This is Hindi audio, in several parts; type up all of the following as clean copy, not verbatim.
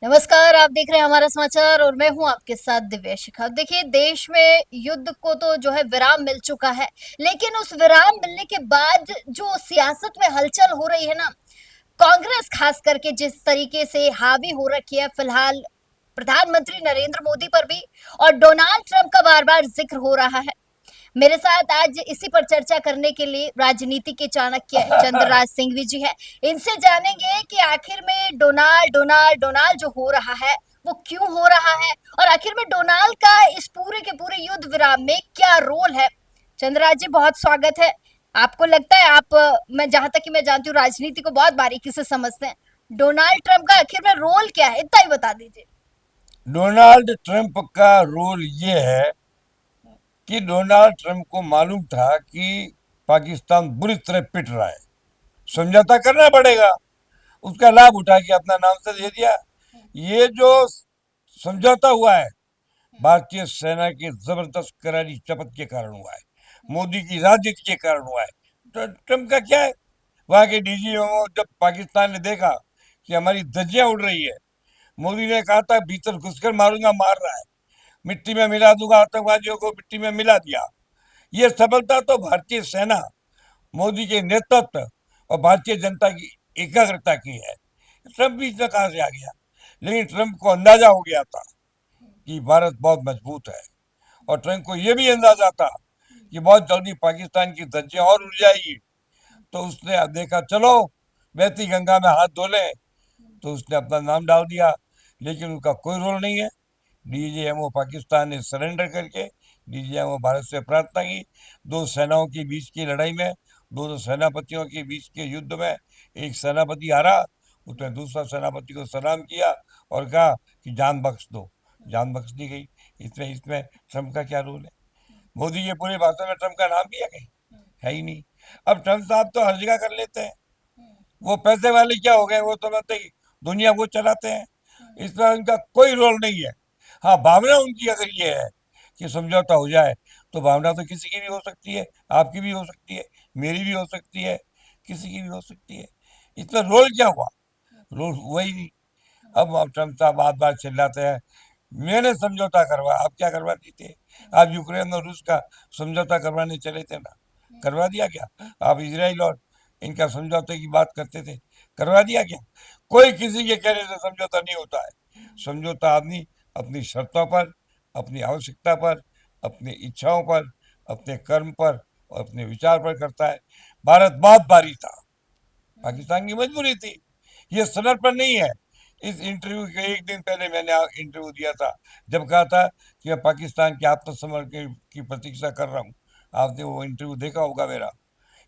नमस्कार, आप देख रहे हैं हमारा समाचार और मैं हूं आपके साथ दिव्या शिखा। देखिए, देश में युद्ध को तो जो है विराम मिल चुका है, लेकिन उस विराम मिलने के बाद जो सियासत में हलचल हो रही है ना, कांग्रेस खास करके जिस तरीके से हावी हो रखी है फिलहाल प्रधानमंत्री नरेंद्र मोदी पर भी, और डोनाल्ड ट्रंप का बार-बार जिक्र हो रहा है। मेरे साथ आज इसी पर चर्चा करने के लिए राजनीति के चाणक्य चंद्रराज सिंघवी जी हैं। इनसे जानेंगे कि आखिर में डोनाल्ड डोनाल्ड डोनाल्ड जो हो रहा है वो क्यों हो रहा है, और आखिर में डोनाल्ड का इस पूरे के पूरे युद्ध विराम में क्या रोल है। चंद्रराज जी, बहुत स्वागत है। आपको लगता है आप मैं जहां तक कि मैं जानती हूँ राजनीति को बहुत बारीकी से समझते हैं, डोनाल्ड ट्रंप का आखिर में रोल क्या है, इतना ही बता दीजिए। डोनाल्ड ट्रंप का रोल ये है कि डोनाल्ड ट्रंप को मालूम था कि पाकिस्तान बुरी तरह पिट रहा है, समझौता करना पड़ेगा। उसका लाभ उठा के अपना नाम से दे दिया। ये जो समझौता हुआ है भारतीय सेना की जबरदस्त करारी शपथ के कारण हुआ है, मोदी की राजनीति के कारण हुआ है। तो ट्रंप का क्या है, वहां के डीजी जब पाकिस्तान ने देखा कि हमारी धज्जियां उड़ रही है, मोदी ने कहा था भीतर घुसकर मारूंगा, मार रहा है, मिट्टी में मिला दूंगा, आतंकवादियों को मिट्टी में मिला दिया। ये सफलता तो भारतीय सेना, मोदी के नेतृत्व और भारतीय जनता की एकाग्रता की है। ट्रंप बीच में कहां से आ गया? लेकिन ट्रंप को अंदाजा हो गया था कि भारत बहुत मजबूत है, और ट्रंप को यह भी अंदाजा था कि बहुत जल्दी पाकिस्तान की धज्जियां और उड़ जाएगी। तो उसने देखा, चलो बहती गंगा में हाथ धो ले, तो उसने अपना नाम डाल दिया। लेकिन उनका कोई रोल नहीं है। डीजीएमओ पाकिस्तान ने सरेंडर करके डीजीएमओ भारत से प्रार्थना की। दो सेनाओं के बीच की लड़ाई में, दोनों सेनापतियों के बीच के युद्ध में एक सेनापति हारा। उसने दूसरा सेनापति को सलाम किया और कहा कि जान बख्श दो। जान बख्श दी गई। इसमें इसमें ट्रंप का क्या रोल है? मोदी के पूरे भाषण में ट्रंप का नाम भी है कहीं? है ही नहीं। अब ट्रंप साहब तो हर जगह कर लेते हैं। वो पैसे वाले क्या हो गए, वो तो मतलब दुनिया वो चलाते हैं। इसमें उनका कोई रोल नहीं है। हाँ, भावना उनकी अगर ये है कि समझौता हो जाए, तो भावना तो किसी की भी हो सकती है, आपकी भी हो सकती है, मेरी भी हो सकती है, किसी की भी हो सकती है। इसमें रोल क्या हुआ? रोल हुआ ही नहीं। अब ट्रंप साहब बार बार चिल्लाते हैं, मैंने समझौता करवाया। आप क्या करवाती थे? आप यूक्रेन और रूस का समझौता करवाने चले थे ना, करवा दिया क्या? आप इसराइल और इनका समझौते की बात करते थे, करवा दिया क्या? कोई किसी के कहने से समझौता नहीं होता है। समझौता आदमी अपनी शर्तों पर, अपनी आवश्यकता पर, अपनी इच्छाओं पर, अपने कर्म पर और अपने विचार पर करता है। भारत बहुत भारी था, पाकिस्तान की मजबूरी थी। ये समर्पण नहीं है। इस इंटरव्यू के एक दिन पहले मैंने इंटरव्यू दिया था, जब कहा था कि मैं पाकिस्तान के आत्मसमर्पण की प्रतीक्षा कर रहा हूँ। आपने वो इंटरव्यू देखा होगा मेरा।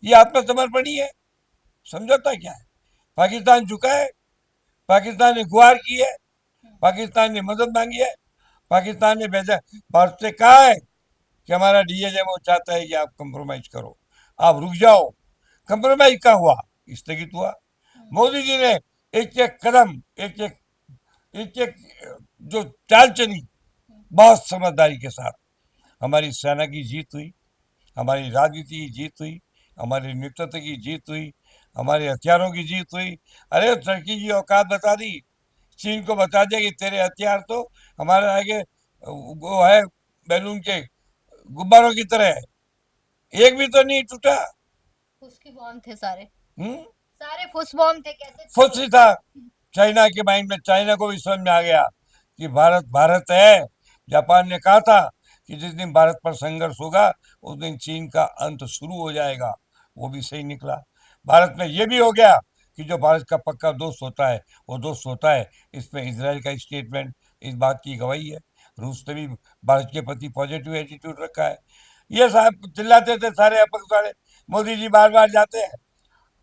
ये आत्मसमर्पण ही है। समझौता क्या है? पाकिस्तान झुका है, पाकिस्तान ने गुहार की है, पाकिस्तान ने मदद मांगी है, पाकिस्तान ने भेजा, भारत से कहा है कि हमारा डीएजएमओ चाहता है कि आप कंप्रोमाइज करो, आप रुक जाओ। कंप्रोमाइज का हुआ, स्थगित हुआ। मोदी जी ने एक एक कदम, एक एक एक एक जो चाल चली, बहुत समझदारी के साथ। हमारी सेना की जीत हुई, हमारी राजनीति की जीत हुई, हमारे नेतृत्व की जीत हुई, हमारे हथियारों की जीत हुई। अरे टर्की की औकात बता दी, चीन को बता दिया कि तेरे हथियार तो हमारे आगे वो है, बैलून के गुब्बारों की तरह है, एक भी तो नहीं टूटा। फुसकी बॉम्ब थे सारे। हम्म। सारे फुस बॉम्ब थे, कैसे खुश ही टूटेंगे। था। चाइना के माइंड में, चाइना को भी समझ में आ गया कि भारत भारत है। जापान ने कहा था कि जिस दिन भारत पर संघर्ष होगा, उस दिन चीन का अंत शुरू हो जाएगा। वो भी सही निकला। भारत में ये भी हो गया कि जो भारत का पक्का दोस्त होता है वो दोस्त होता है। इसमें इसराइल का स्टेटमेंट इस बात की गवाही है। रूस ने भी भारत के प्रति पॉजिटिव एटीट्यूड रखा है। ये साहब चिल्लाते थे सारे अपक्ष वाले, मोदी जी बार बार जाते हैं,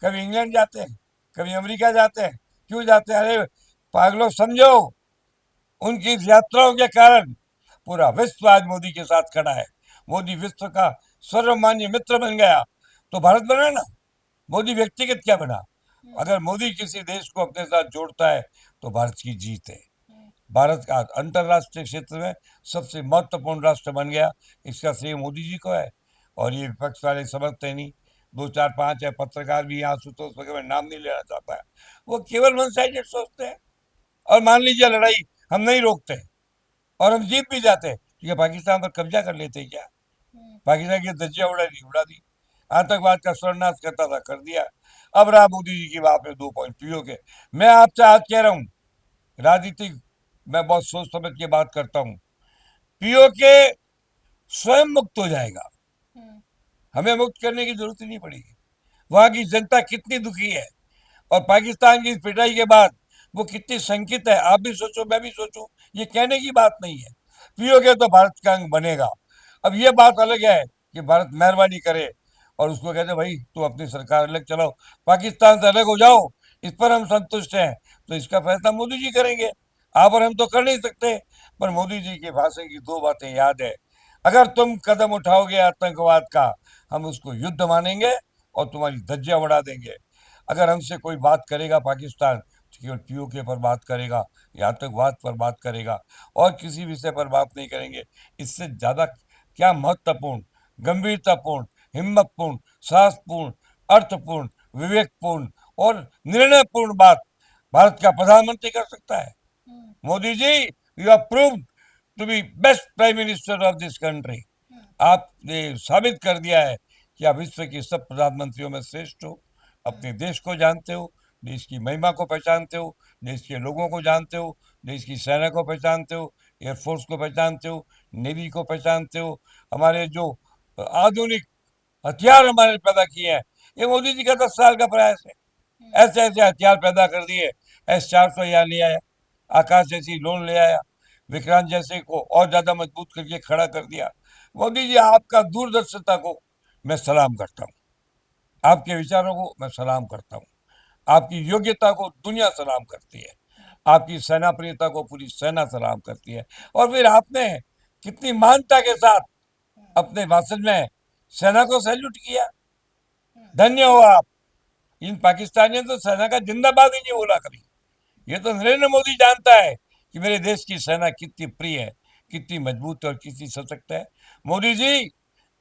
कभी इंग्लैंड जाते हैं, कभी अमेरिका जाते हैं। क्यों जाते हैं? अरे पागलों, समझो, उनकी इस यात्राओं के कारण पूरा विश्व आज मोदी के साथ खड़ा है। मोदी विश्व का सर्वमान्य मित्र बन गया, तो भारत बना ना। मोदी व्यक्तिगत क्या बना? अगर मोदी किसी देश को अपने साथ जोड़ता है तो भारत की जीत है। भारत का अंतरराष्ट्रीय क्षेत्र में सबसे महत्वपूर्ण राष्ट्र बन गया, इसका श्रेय मोदी जी को है। और ये विपक्ष वाले समझते नहीं। दो चार पांच है पत्रकार भी, यहाँ आशुतोष वगैरह, नाम नहीं लेना चाहता है, वो केवल वन साइडेड सोचते हैं। और मान लीजिए लड़ाई हम नहीं रोकते और हम जीत भी जाते, ठीक पाकिस्तान पर कब्जा कर लेते क्या? पाकिस्तान की धज्जियां उड़ा दी, आतंकवाद का सर्वनाश करता था कर दिया। अब रहा मोदी जी की बात में 2 पॉइंट पीओ के। मैं आपसे आज कह रहा हूं, राजनीतिक मैं बहुत सोच समझ के बात करता हूं। पीओ के स्वयं मुक्त हो जाएगा, हमें मुक्त करने की जरूरत ही नहीं पड़ेगी। वहां की जनता कितनी दुखी है और पाकिस्तान की पिटाई के बाद वो कितनी शंकित है, आप भी सोचो मैं भी सोचूं, ये कहने की बात नहीं है। पीओ के तो भारत का अंग बनेगा। अब ये बात अलग है कि भारत मेहरबानी करे और उसको कहते भाई तुम अपनी सरकार अलग चलाओ, पाकिस्तान से अलग हो जाओ, इस पर हम संतुष्ट हैं। तो इसका फैसला मोदी जी करेंगे, आप और हम तो कर नहीं सकते। पर मोदी जी के भाषण की 2 बातें याद है, अगर तुम कदम उठाओगे आतंकवाद का, हम उसको युद्ध मानेंगे और तुम्हारी धज्जियां उड़ा देंगे। अगर हमसे कोई बात करेगा पाकिस्तान तो केवल पीओके पर बात करेगा या आतंकवाद पर बात करेगा और किसी विषय पर बात नहीं करेंगे। इससे ज्यादा क्या महत्वपूर्ण, गंभीरतापूर्ण, हिम्मतपूर्ण, साहसपूर्ण, अर्थपूर्ण, विवेकपूर्ण और निर्णयपूर्ण बात भारत का प्रधानमंत्री कर सकता है? Modi ji, you are proved to be best prime minister of this country. आपने साबित कर दिया है कि आप विश्व के सब प्रधानमंत्रियों में श्रेष्ठ हो। अपने देश को जानते हो, देश की महिमा को पहचानते हो, देश के लोगों को जानते हो, देश की सेना को पहचानते हो, एयरफोर्स को पहचानते हो, नेवी को पहचानते हो। हमारे जो आधुनिक हथियार हमारे पैदा किए हैं, ये मोदी जी का 10 साल का प्रयास है। ऐसे ऐसे हथियार पैदा कर दिए, S-400 यहाँ ले आया, आकाश जैसी लोन ले आया, विक्रांत जैसे को और ज्यादा मजबूत करके खड़ा कर दिया। मोदी जी, आपका दूरदर्शिता को मैं सलाम करता हूँ, आपके विचारों को मैं सलाम करता हूँ, आपकी योग्यता को दुनिया सलाम करती है, आपकी सेना प्रियता को पूरी सेना सलाम करती है। और फिर आपने कितनी मानता के साथ अपने भाषण में सेना को सैल्यूट किया। धन्य हो आप। इन पाकिस्तानियों तो सेना का जिंदाबाद ही नहीं बोला कभी। ये तो नरेंद्र मोदी जानता है कि मेरे देश की सेना कितनी प्रिय है, कितनी मजबूत और कितनी सशक्त है। मोदी जी,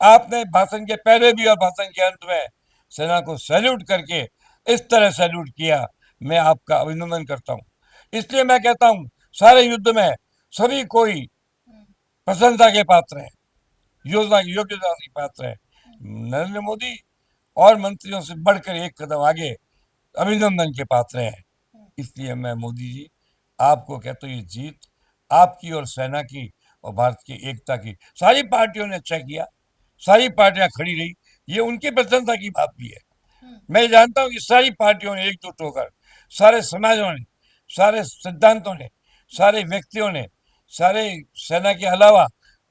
आपने भाषण के पहले भी और भाषण के अंत में सेना को सैल्यूट करके इस तरह सैल्यूट किया, मैं आपका अभिनंदन करता हूं। इसलिए मैं कहता हूं, सारे युद्ध में सभी कोई प्रशंसा के पात्र है, योजना की योग्यता के पात्र है। नरेंद्र मोदी और मंत्रियों से बढ़कर एक कदम आगे अभिनंदन के पात्र हैं। इसलिए मैं मोदी जी आपको कहता हूँ, ये जीत आपकी और सेना की और भारत की एकता की। सारी पार्टियों ने अच्छा किया, सारी पार्टियां खड़ी रही, ये उनकी प्रशंसा की बात भी है। मैं जानता हूं कि सारी पार्टियों ने एकजुट होकर, सारे समाजों ने, सारे सिद्धांतों ने, सारे व्यक्तियों ने, सारे सेना के अलावा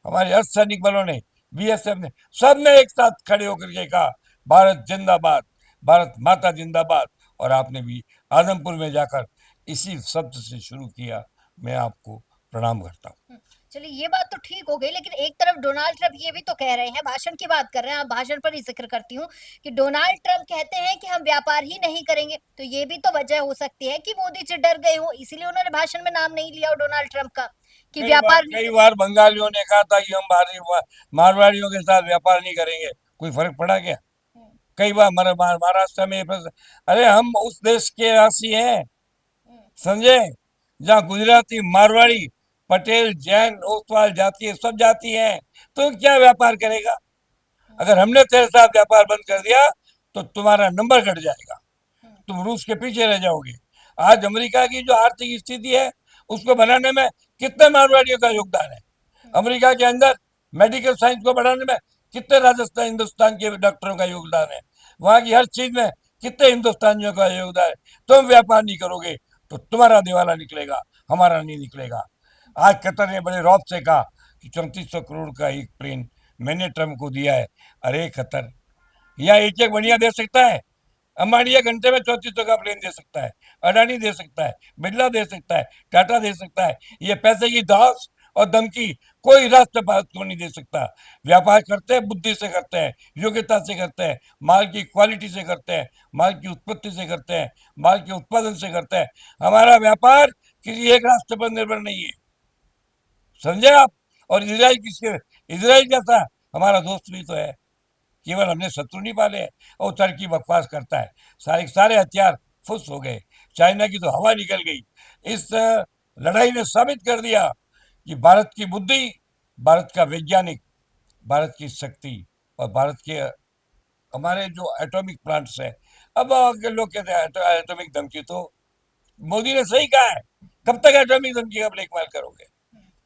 हमारे अर्धसैनिक बलों ने, बीएसएफ ने, सब ने एक साथ खड़े होकर के कहा भारत जिंदाबाद, भारत माता जिंदाबाद। और आपने भी आदमपुर में जाकर इसी शब्द से शुरू किया। मैं आपको प्रणाम करता हूँ। चलिए ये बात तो ठीक हो गई, लेकिन एक तरफ डोनाल्ड ट्रंप ये भी तो कह रहे हैं, भाषण की बात कर रहे हैं, आप भाषण पर ही जिक्र करती हूँ कि डोनाल्ड ट्रंप कहते हैं कि हम व्यापार ही नहीं करेंगे। तो ये भी तो वजह हो सकती है कि मोदी जी डर गए हो, इसीलिए उन्होंने भाषण में नाम नहीं लिया डोनाल्ड ट्रंप का कि व्यापार कई बार बंगालियों ने कहा था कि हम मारवाड़ियों के साथ व्यापार नहीं करेंगे, कोई फर्क पड़ा क्या? कई बार महाराष्ट्र में अरे हम उस देश के राशि हैं, समझे, जहाँ गुजराती, मारवाड़ी, पटेल, जैन, ओसवाल जाति है, सब जाति है। तो क्या व्यापार करेगा? अगर हमने तेरे साथ व्यापार बंद कर दिया तो तुम्हारा नंबर घट जाएगा, तुम रूस के पीछे रह जाओगे। आज अमेरिका की जो आर्थिक स्थिति है उसको बनाने में कितने मारवाड़ियों का योगदान है? अमेरिका के अंदर मेडिकल साइंस को बढ़ाने में कितने राजस्थान हिंदुस्तान के डॉक्टरों का योगदान है? वहां की हर चीज में कितने हिंदुस्तानियों का योगदान है? तुम व्यापार नहीं करोगे तो तुम्हारा दिवाला निकलेगा, हमारा नहीं निकलेगा। आज कतर ने बड़े रौब से कहा कि 3400 करोड़ का एक प्लेन मैंने ट्रम्प को दिया है। अरे कतर, यहाँ एक एक बढ़िया दे सकता है? अंबानी 1 घंटे में 3400 का प्लेन दे सकता है, अडानी दे सकता है, बिरला दे सकता है, टाटा दे सकता है। ये पैसे की दास और धमकी कोई राष्ट्र भारत को नहीं दे सकता। व्यापार करते हैं, बुद्धि से करते हैं, योग्यता से करते हैं, माल की क्वालिटी से करते हैं, माल की उत्पत्ति से करते हैं, माल के उत्पादन से करते हैं। हमारा व्यापार किसी एक राष्ट्र पर निर्भर नहीं है, समझे आप? और इसराइल किसके, इसराइल जैसा हमारा दोस्त भी तो है, केवल हमने शत्रु नहीं पाले हैं। और टर्की बकवास करता है, सारे सारे हथियार फुस हो गए, चाइना की तो हवा निकल गई। इस लड़ाई ने साबित कर दिया कि भारत की बुद्धि, भारत का वैज्ञानिक, भारत की शक्ति और भारत के हमारे जो एटॉमिक प्लांट्स है। अब के लोग कहते हैं एटॉमिक धमकी, तो मोदी ने सही कहा है, कब तक एटॉमिक धमकी का ब्लैकमेल करोगे?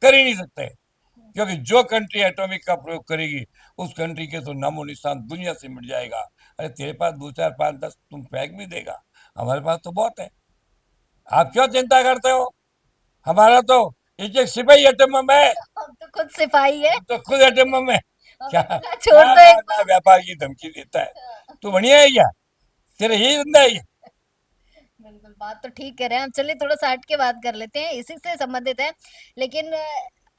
कर ही नहीं सकते, क्योंकि जो कंट्री एटॉमिक का प्रयोग करेगी उस कंट्री के तो नामो निशान दुनिया से मिट जाएगा। अरे तेरे पास 2 4 5 10 तुम फेंक भी देगा, हमारे पास तो बहुत है। आप क्यों चिंता करते हो? हमारा तो एक एक सिपाही एटम में है। हम तो खुद सिपाही है। तो खुद एटम में क्या हमें मिला छोड़ क्या दो ना, एक ना बार। व्यापार की धमकी देता है? तो बढ़िया है क्या? तेरा यही धंधा है क्या? बिल्कुल, बात तो ठीक कह रहे हैं हम। चलिए थोड़ा सा हट के बात कर लेते हैं, इसी से संबंधित है। लेकिन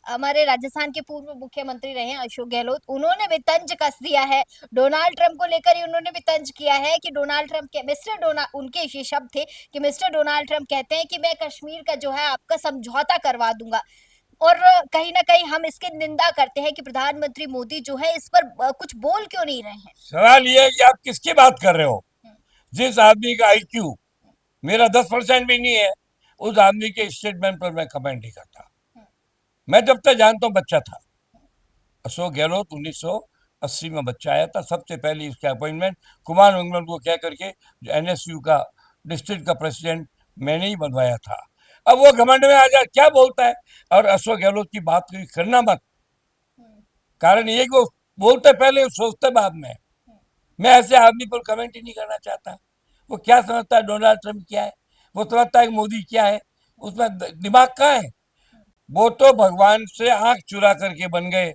हमारे राजस्थान के पूर्व मुख्यमंत्री रहे हैं अशोक गहलोत, उन्होंने भी तंज कस दिया है डोनाल्ड ट्रंप को लेकर ही। उन्होंने भी तंज किया है कि डोनाल्ड ट्रंप के मिस्टर डोना उनके ये शब्द थे कि मिस्टर डोनाल्ड ट्रंप कहते हैं कि मैं कश्मीर का जो है आपका समझौता करवा दूंगा। और कहीं ना कहीं हम इसकी निंदा करते हैं कि प्रधानमंत्री मोदी जो है इस पर कुछ बोल क्यों नहीं रहे हैं। सवाल ये है कि आप किसकी बात कर रहे हो? जिस आदमी का आईक्यू मेरा 10% भी नहीं है, उस आदमी के स्टेटमेंट पर मैं कमेंट नहीं करता। मैं जब तक जानता हूँ बच्चा था, अशोक गहलोत 1980 में बच्चा आया था। सबसे पहले इसका अपॉइंटमेंट कुमार मंगलम को कह करके, जो एनएसयू का डिस्ट्रिक्ट का प्रेसिडेंट, मैंने ही बनवाया था। अब वो घमंड में आ जाए क्या बोलता है, और अशोक गहलोत की बात करना मत। कारण ये कि वो बोलते पहले, सोचते बाद में। मैं ऐसे आदमी पर कमेंट ही नहीं करना चाहता। वो क्या समझता है डोनाल्ड ट्रंप क्या है, वो समझता है कि मोदी क्या है, उसमें दिमाग कहाँ है? वो तो भगवान से आंख चुरा करके बन गए,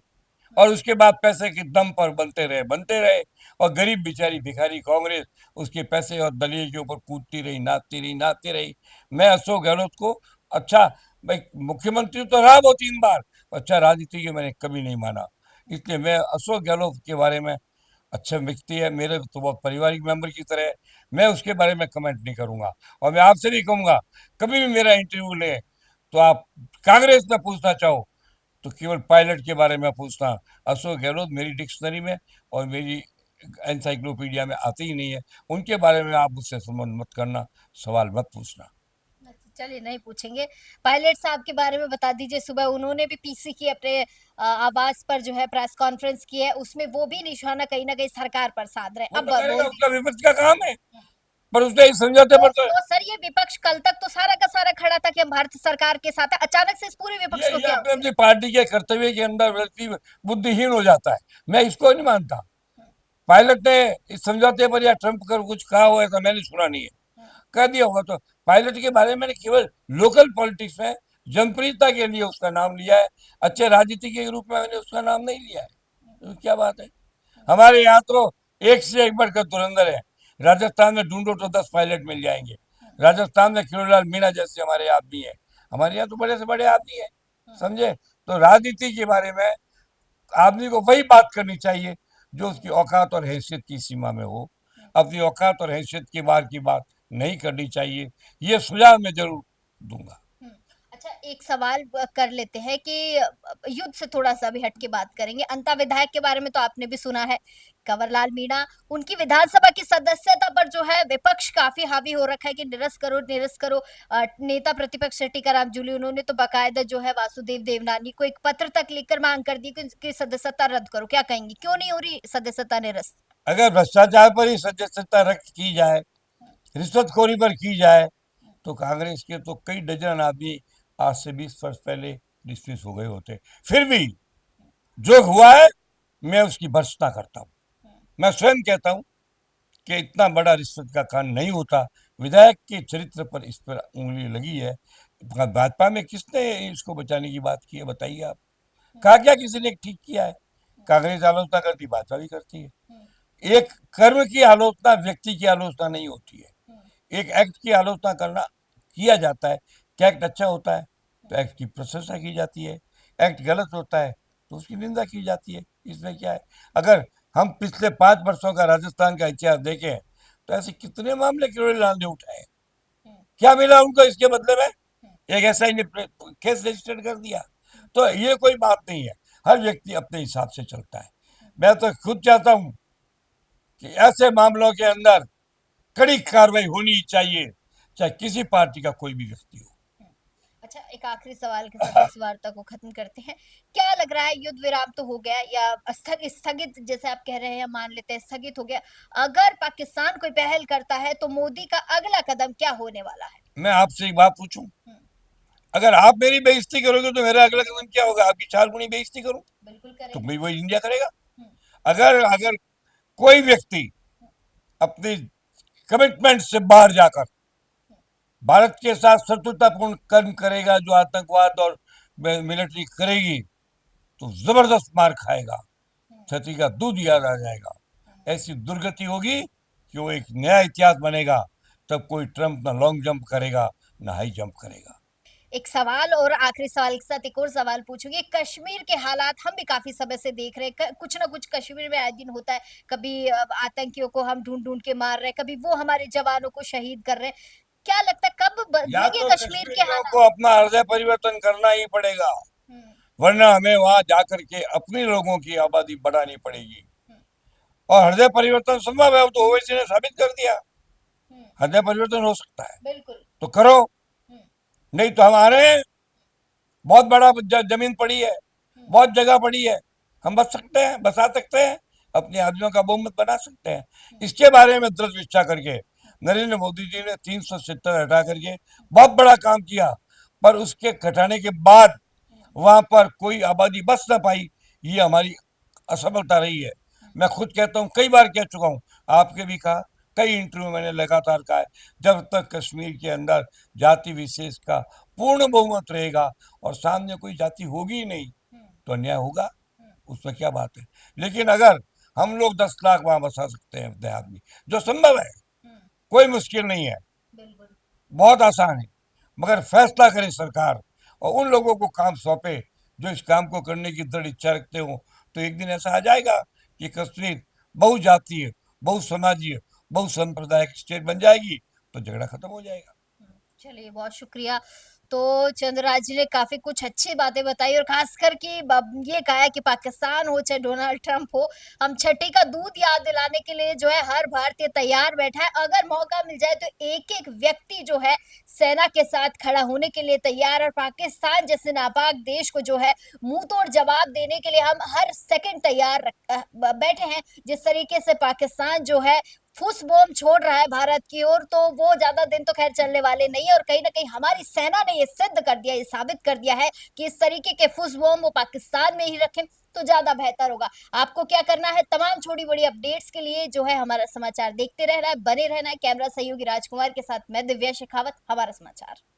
और उसके बाद पैसे के दम पर बनते रहे। और गरीब बेचारी भिखारी कांग्रेस उसके पैसे और दलिए के ऊपर कूदती रही, नाचती रही। मैं अशोक गहलोत को अच्छा, भाई मुख्यमंत्री तो रहा वो 3 बार, अच्छा राजनीति के मैंने कभी नहीं माना। इसलिए मैं अशोक गहलोत के बारे में, अच्छा व्यक्ति है, मेरे तो बहुत पारिवारिक मेंबर की तरह है, मैं उसके बारे में कमेंट नहीं करूंगा। और मैं आपसे भी कहूंगा, कभी भी मेरा इंटरव्यू ले तो आप कांग्रेस में पूछना चाहो तो केवल पायलट के बारे में पूछना। अशोक गहलोत मेरी डिक्शनरी में और मेरी एनसाइक्लोपीडिया में आते ही नहीं है। उनके बारे में आप मुझसे संबंध मत करना, सवाल मत पूछना। अच्छा, चलिए नहीं पूछेंगे। पायलट साहब के बारे में बता दीजिए, सुबह उन्होंने भी पीसी की अपने आवास पर जो है प्रेस कॉन्फ्रेंस की है, उसमें वो भी निशाना कहीं ना कहीं सरकार पर साध रहे वो हैं। तो अब करेगा, बोल उसका दीजिए। विपक्ष का काम है, पर उसने इस समझौते पर तो तो सर ये विपक्ष कल तक तो सारा का सारा खड़ा था कि हम भारत सरकार के साथ है, अचानक से इस पूरे विपक्ष को ये क्या हो अपने गया। अपनी पार्टी के कर्तव्य के अंदर व्यक्ति बुद्धिहीन हो जाता है। मैं इसको नहीं मानता। पायलट ने इस समझौते पर या ट्रंप कर कुछ कहा हो ऐसा मैंने सुना नहीं है। कह दिया होगा तो पायलट के बारे में मैंने केवल लोकल पॉलिटिक्स में जनप्रियता के लिए उसका नाम लिया है, अच्छे राजनीति के रूप में मैंने उसका नाम नहीं लिया है। तो क्या बात है? हमारे यहाँ तो एक से एक बढ़कर धुरंधर है। राजस्थान में ढूंढो तो 10 पायलट मिल जाएंगे। राजस्थान में खिरोलाल मीणा जैसे हमारे आदमी है। हमारे यहाँ तो बड़े से बड़े आदमी है, समझे? तो राजनीति के बारे में आदमी को वही बात करनी चाहिए जो उसकी औकात और हैसियत की सीमा में हो। अपनी औकात और हैसियत के बाहर की बात नहीं करनी चाहिए, ये सुझाव मैं जरूर दूंगा। हम्म, अच्छा एक सवाल कर लेते हैं कि युद्ध से थोड़ा सा भी हट के बात करेंगे। अंता विधायक के बारे में तो आपने भी सुना है, कंवरलाल मीणा, उनकी विधानसभा की सदस्यता पर जो है विपक्ष काफी हावी हो रखा है कि निरस्त करो निरस्त करो। नेता प्रतिपक्ष टीकाराम जूली उन्होंने तो बाकायदा जो है वासुदेव देवनानी को एक पत्र तक लिखकर मांग कर दी कि उनकी सदस्यता रद्द करो। क्या कहेंगे, क्यों नहीं हो रही सदस्यता निरस्त? अगर भ्रष्टाचार पर ही सदस्यता रद्द की जाए, रिश्वतखोरी पर की जाए, तो कांग्रेस के तो कई डजन आदमी आज से 20 वर्ष पहले डिसमिस हो गए होते। फिर भी जो हुआ है मैं उसकी भर्त्सना करता हूँ। मैं स्वयं कहता हूँ कि इतना बड़ा रिश्वत का कांड नहीं होता। विधायक के चरित्र पर इस पर उंगली लगी है। भाजपा में किसने इसको बचाने की बात की है, बताइए आप? कहा क्या किसी ने ठीक किया है? कांग्रेस आलोचना करती, भाजपा भी करती है। एक कर्म की आलोचना व्यक्ति की आलोचना नहीं होती है। एक एक्ट की आलोचना करना किया जाता है कि एक्ट अच्छा होता है तो एक्ट की प्रशंसा की जाती है, एक्ट गलत होता है तो उसकी निंदा की जाती है। इसमें क्या है? अगर हम पिछले 5 वर्षों का राजस्थान का इतिहास देखें तो ऐसे कितने मामले किरोड़ीलाल ने उठाए, क्या मिला उनको इसके बदले में? एक एसआई ने केस रजिस्टर कर दिया। तो ये कोई बात नहीं है, हर व्यक्ति अपने हिसाब से चलता है। मैं तो खुद चाहता हूं कि ऐसे मामलों के अंदर कड़ी कार्रवाई होनी चाहिए, चाहे किसी पार्टी का कोई भी व्यक्ति हो। अच्छा, एक आखिरी सवाल के साथ इस वार्ता को खत्म करते हैं। क्या लग रहा है, युद्ध विराम तो हो गया या स्थगित जैसे आप कह रहे हैं, मान लेते हैं स्थगित हो गया। अगर पाकिस्तान कोई पहल करता है तो मोदी का अगला कदम क्या होने वाला है? मैं आपसे एक बात पूछूं, हुँ, अगर आप मेरी बेइज्जती करोगे तो मेरा अगला कदम क्या होगा? आपकी 4 गुनी बेइज्जती करूं बिल्कुल तो करेंगे। भी वही इंडिया करेगा। हुँ, अगर अगर कोई व्यक्ति हुँ, अपनी कमिटमेंट से बाहर जाकर हुँ, भारत के साथ शत्रुतापूर्ण कर्म करेगा, जो आतंकवाद और मिलिट्री करेगी, तो जबरदस्त मार खाएगा, हुँ, छठी का दूध याद आ जाएगा। हुँ। ऐसी दुर्गति होगी कि वो एक नया इतिहास बनेगा। तब कोई ट्रंप ना लॉन्ग जंप करेगा, ना हाई जंप करेगा। एक सवाल और आखिरी सवाल के साथ एक और सवाल पूछूंगी। कश्मीर के हालात हम भी काफी समय से देख रहे हैं, कुछ ना कुछ कश्मीर में आए दिन होता है। कभी आतंकियों को हम ढूंढ ढूंढ के मार रहे हैं, कभी वो हमारे जवानों को शहीद कर रहे हैं। क्या लगता है कब या बदलेंगे तो कश्मीर के कश्मीरियों हालात? को अपना हृदय परिवर्तन करना ही पड़ेगा, हम्म, वरना हमें वहां जाकर के अपने लोगों की आबादी बढ़ानी पड़ेगी। हम्म, और हृदय परिवर्तन संभव है, वो तो ओवैसी ने साबित कर दिया। हम्म, हृदय परिवर्तन हो सकता है बिल्कुल। तो करो, हम्म, नहीं तो हम आ रहे हैं। बहुत बड़ा जमीन पड़ी है, हम्म, बहुत जगह पड़ी है, हम बस सकते हैं, बसा सकते हैं, अपने आदमियों का बहुमत बना सकते हैं। हम्म, इसके बारे में दृढ़ निश्चय करके नरेंद्र मोदी जी ने 370 हटा करके बहुत बड़ा काम किया, पर उसके घटाने के बाद हम्म, वहां पर कोई आबादी बस ना पाई। ये हमारी असफलता रही है। मैं खुद कहता हूँ, कई बार कह चुका हूँ, आपके भी कहा, कई इंटरव्यू मैंने लगातार कहा है, जब तक कश्मीर के अंदर जाति विशेष का पूर्ण बहुमत रहेगा और सामने कोई जाति होगी ही नहीं, हम्म, तो अन्याय होगा। हम्म, उसमें क्या बात है? लेकिन अगर हम लोग 10 लाख वहां बसा सकते हैं अपने आदमी, जो संभव है, हम्म, कोई मुश्किल नहीं है, बिल्कुल। बहुत आसान है। मगर फैसला करे सरकार और उन लोगों को काम सौंपे जो इस काम को करने की दृढ़ इच्छा रखते हो, तो एक दिन ऐसा आ जाएगा कि कश्मीर बहुजातीय, बहुसमाजीय, बहुसंप्रदायिक स्टेट बन जाएगी, तो झगड़ा खत्म हो जाएगा। चलिए, बहुत शुक्रिया। तो चंद्रराज जी ने काफ़ी कुछ अच्छी बातें बताई और ख़ासकर कि ब ये कहा है कि पाकिस्तान हो चाहे डोनाल्ड ट्रंप हो, हम छठी का दूध याद दिलाने के लिए जो है हर भारतीय तैयार बैठा है। अगर मौका मिल जाए तो एक-एक व्यक्ति जो है सेना के साथ खड़ा होने के लिए तैयार है और पाकिस्तान जैसे नापाक देश को जो है मुँह-तोड़ जवाब देने के लिए हम हर सेकंड तैयार ब बैठे हैं। जिस तरीके से पाकिस्तान जो है फुस बॉम्ब छोड़ रहा है भारत की ओर, तो वो ज्यादा दिन तो खैर चलने वाले नहीं है और कहीं ना कहीं हमारी सेना ने ये सिद्ध कर दिया, ये साबित कर दिया है कि इस तरीके के फुस बॉम्ब वो पाकिस्तान में ही रखें तो ज्यादा बेहतर होगा। आपको क्या करना है, तमाम छोटी बड़ी अपडेट्स के लिए जो है हमारा समाचार देखते रहना है, बने रहना है। कैमरा सहयोगी राजकुमार के साथ मैं दिव्या शेखावत, हमारा समाचार।